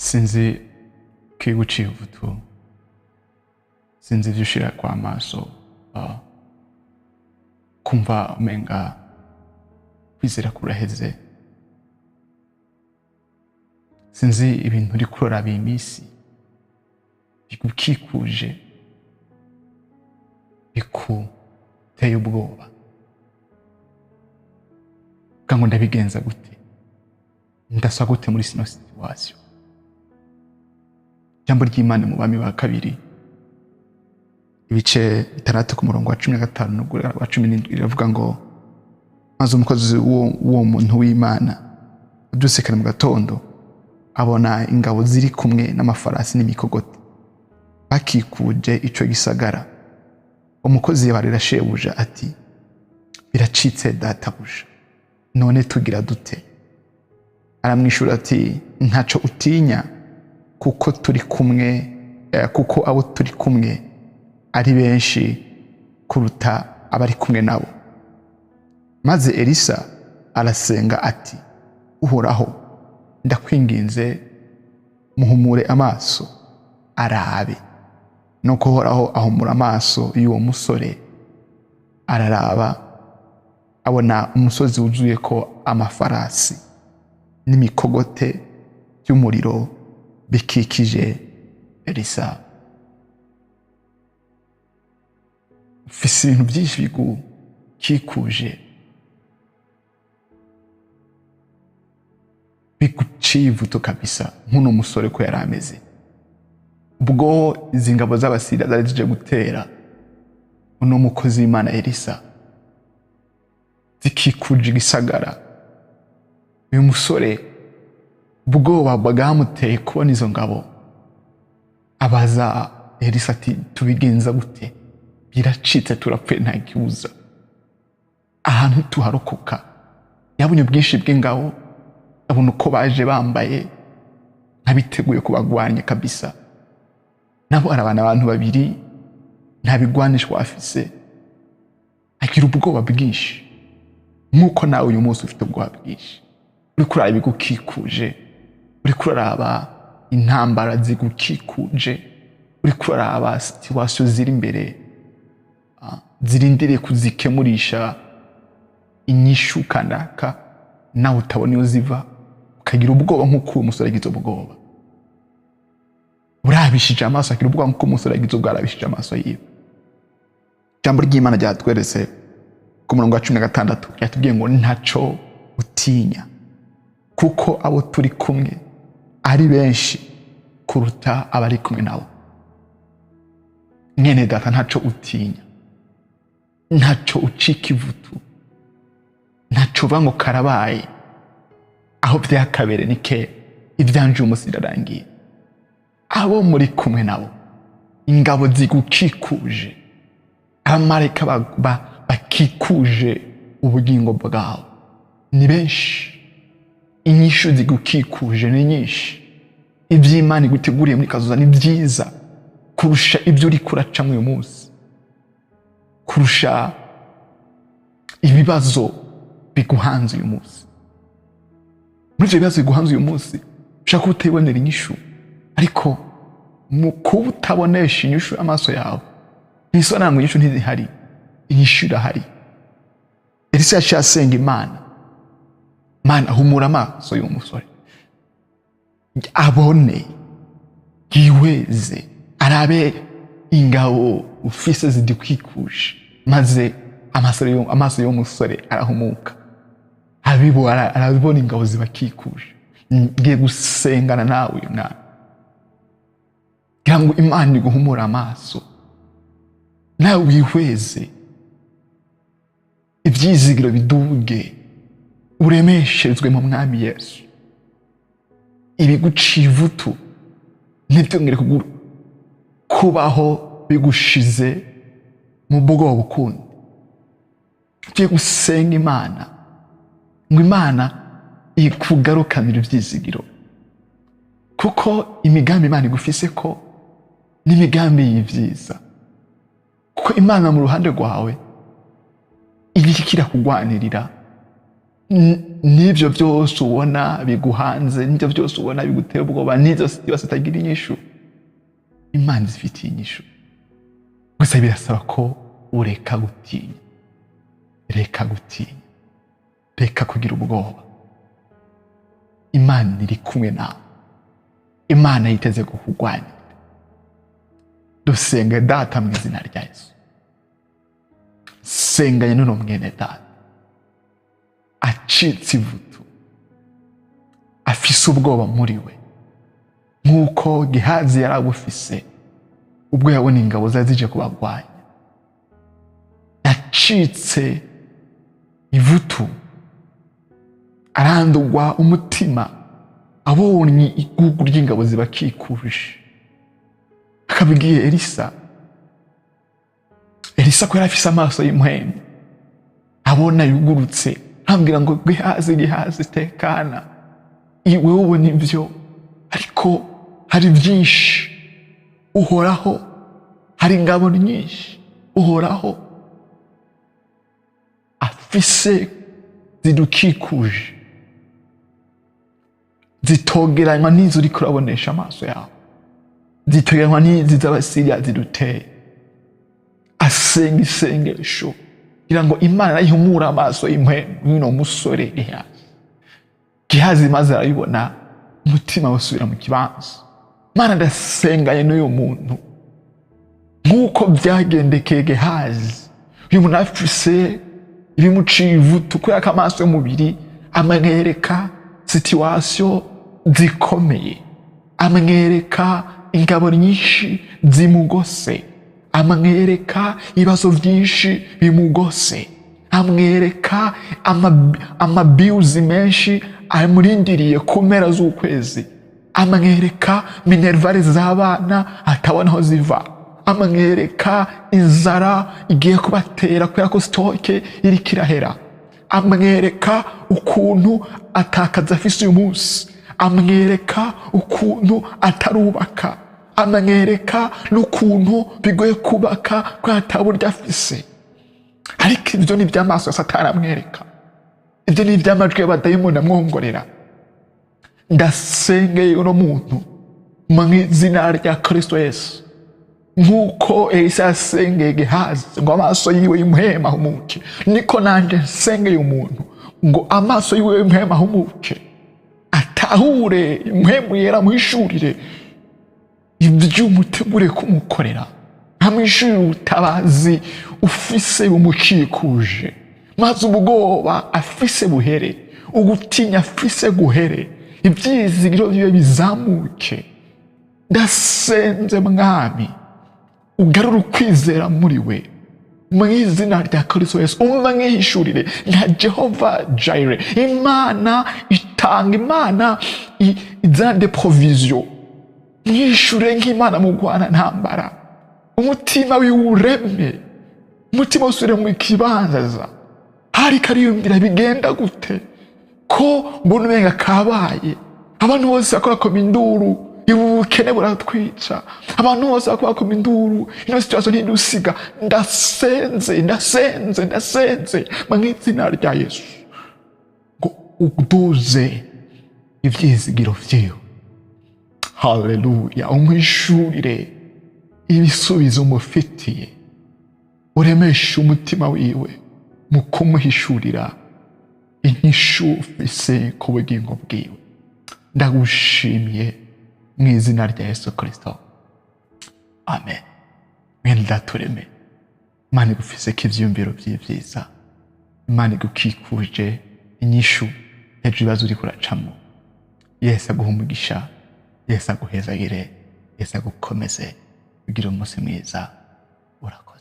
sinzi kwiguciye uvutu, sinzi ivyo ushira kwa maso, kumva umenga kwizera kuraheze, sinzi ibintu uri kurora imisi bigukikuje bikuteye ubwoba, kango ndabigenza gute, ndaswa gute muri sino situation. Jambo ry'Imana mu Bami ba kabiri ibice 6 ku murongo wa 15 no wa 17 iravuga ngo maze umukozi uwo muntu w'Imana abyusekana mu gatondo abona ingabo ziri kumwe n'amafarasi n'imikogote bakikuje ico gisagara. Umukozi yabarira shebuja ati, biracitse databuja, none tugira dute? Aramwishura ati, ntaco utinya, kuko turi kumwe, kuko abo turi kumwe ari benshi kuruta abari kumwe nabo. Maze Elisa arasenga ati, Uhoraho, ndakwinginze muhumure amaso arabe. Nuko Uhoraho ahumura amaso y'uwo musore, araraba abona umusozi wuzuye ko amafarasi n'imikogote y'umuriro bikikije Elisa. Ufise ibintu byinshi bigukikuje, biguciye ivutu kabisa, nk'uno musore ko yarameze. Ubwo izi ngabo z'Abasiriya zari zije gutera uno mukozi w'Imana Elisa, zikikuje igisagara, uyu musore ubwoba bwamuteye kubona izo ngabo, abaza Elisa ati, tubigenza gute? Biracitse turapfuye nta kibuza, ahantu tuharokoka. Yabonye ubwinshi bw'ingabo, abona uko baje bambaye nk'abiteguye kubagwanya kabisa. Nabo arabana abantu babiri, nta bigwanishwa afise, agira ubwoba bwinshi, nk'uko nawe uyu munsi ufite ubwoba bwinshi. Uri kuraba ibigukikuje, uri kuraba intambara zigukikuje, uri kuraba situation ziri imbere, zirindiriye kuzikemurisha inyishu kanaka, nawe utabona iyo ziva, ukagira ubwoba nk'uko uwo musore agize ubwoba. Urabishije amaso, agira ubwoba nk'uko umusore agize ubwoba arabishije amaso yiwe. Jambo ry'Imana ryatweretse ku murongo wa 16 ryatubwiye ngo ntaco utinya, kuko abo turi kumwe ari benshi kuruta abari kumwe nabo. Mwene data, ntaco utinya, ntaco ucika ivutu, ntaco vango karabaye, aho vyakabere nike ivyanje umunsi birarangiye. Abo muri kumwe nabo, ingabo zigukikuje, abamarayika bakikuje ubugingo bwawe ni benshi, inyishu zigukikuje ni nyinshi, ivy'Imana iguteguriye muri kazoza ni vyiza kurusha ibyo uri kuracamwe uyu munsi, kurusha ibibazo biguhanze uyu munsi. Muri ivyo bibazo biguhanze uyu munsi ushaka kutabonera inyishu, ariko mu kuba utabonesha inyishu amaso yawe, ntisona ngo inyishu ntizihari, inyishu irahari. Elisa yaciye asenga Imana, Mana humura amaso y'uwo musore, abone, yiweze, arabe ingabo ufise zidukikuje, maze amaso y'uwo musore arahumuka, arabibona ingabo zibakikuje. Ngiye gusengana nawe uyu mwana, kugira ngo Imana iguhumura amaso, nawe wihweze, ivyizigiro biduge, uremeshezwe mu Mwami Yesu. Ibiguciye ivutu ntibyongere kubaho bigushize mu bwoba ukundi. Ugiye gusenga Imana ngo Imana ikugarukanire ivyizigiro, kuko imigambi Imana igufise ko n'imigambi y'ivyiza, kuko Imana mu ruhande rwawe irikira kugwanirira, n'ibyo byose ubona biguhanze, n'ibyo byose ubona bigutera ubwoba, n'izo byose utagira inyishu, Imana zifitiye inyishu. Gusa birasaba ko ureka gutinya, reka gutinya, reka kugira ubwoba. Imana iri kumwe nawe, Imana yiteze kukurwanira. Dusenge Data mu izina rya Yesu. Senganye n'uno mwene Data acitse ivutu, afise ubwoba muri we nk'uko Gehazi yari abufise ubwo yabona ingabo zije kubarwanya. Yacitse ivutu, arandurwa umutima abonye igugu ry'ingabo zibakikuje. Akabwiye Elisa ko yari afise amaso y'impwemu, abona yugurutse, ambwira ngo Gehazi tekana, iwe ubona ibyo, ariko hari byinshi. Uhoraho, hari ingabo nyinshi, Uhoraho afise zidukikuje, zitogeranywa n'izo uriko urabonesha amaso yawe, zitogeranywa n'izi z'Abasiriya ziduteye. Asenga isengesho kugira ngo Imana ihumure amaso y'impwemu y'uno musore Gehazi, maze arabibona, umutima usubira mu kibanza. Mana, ndasenganye n'uyu muntu nk'uko byagendekeye Gehazi. Uyu muntu afise ibimuciye ivutu kubera ko amaso y'umubiri amwereka situwasiyo zikomeye, amwereka ingabo nyinshi zimugose, amwereka ibibazo byinshi bimugose, amwereka amabiyuzi menshi amurindiriye ku mpera z'ukwezi, amwereka minervari z'abana atabona aho ziva, amwereka inzara igiye kubatera kubera ko sitoke iri kirahera, amwereka ukuntu atakaza afise uyu munsi, amwereka ukuntu atarubaka, amwereka n'ukuntu bigoye kubaka ko ataburyo afise. Ariko ibyo ni iby'amaso ya Satani amwereka, ibyo ni iby'amajwi y'abadayimoni amwongorera. Ndasengeye uno muntu mu izina rya Kristo Yesu, nk'uko Elisa yasengeye Gehazi ngo amaso yiwe y'umuhema ahumuke, niko nanje nsengeye umuntu ngo amaso yiwe y'umuhema ahumuke, atahure impwemu yera muhishurire ibyo umutegure kumukorera, amwishurire ubutabazi ufise bumukikuje, maze ubwoba afise buhere, ugutinya afise guhere, ibyizigiro byiwe bizamuke. Ndasenze Mwami, ugarura ukwizera muri we mu izina rya Kristo Yesu. Umwihishurire nka Jehova Jireh, Imana itanga, Imana izana provision. Mwishurire nk'Imana mu Rwanda ntambara, umutima wiwureme, umutima usure mu kibanza. Hari kariyumvira bigenda gute ko mbona umenga kabaye, abantu bose bakora induru, ubukene buratwica, abantu bose bakora induru, ino situation ntidusiga. Ndasenze mu izina rya Yesu ngo uduze ibyizigiro vyiwe. Haleluya. Umwishurire ibisubizo umufitiye, uremeshe umutima wiwe mu kumuhishurira inyishu ufise ku bugingo bwiwe. Ndagushimiye mu izina rya Yesu Kristo, amen. Mwene Datureme, Imana igufise ko ivyiyumviro vyiza, Imana igukikuje inyishu hejuru ibibazo uriko uracamo. Yesu aguhe umugisha, Yesu aguhezagire, Yesu agukomeze, ugire umunsi mwiza. Urakoze.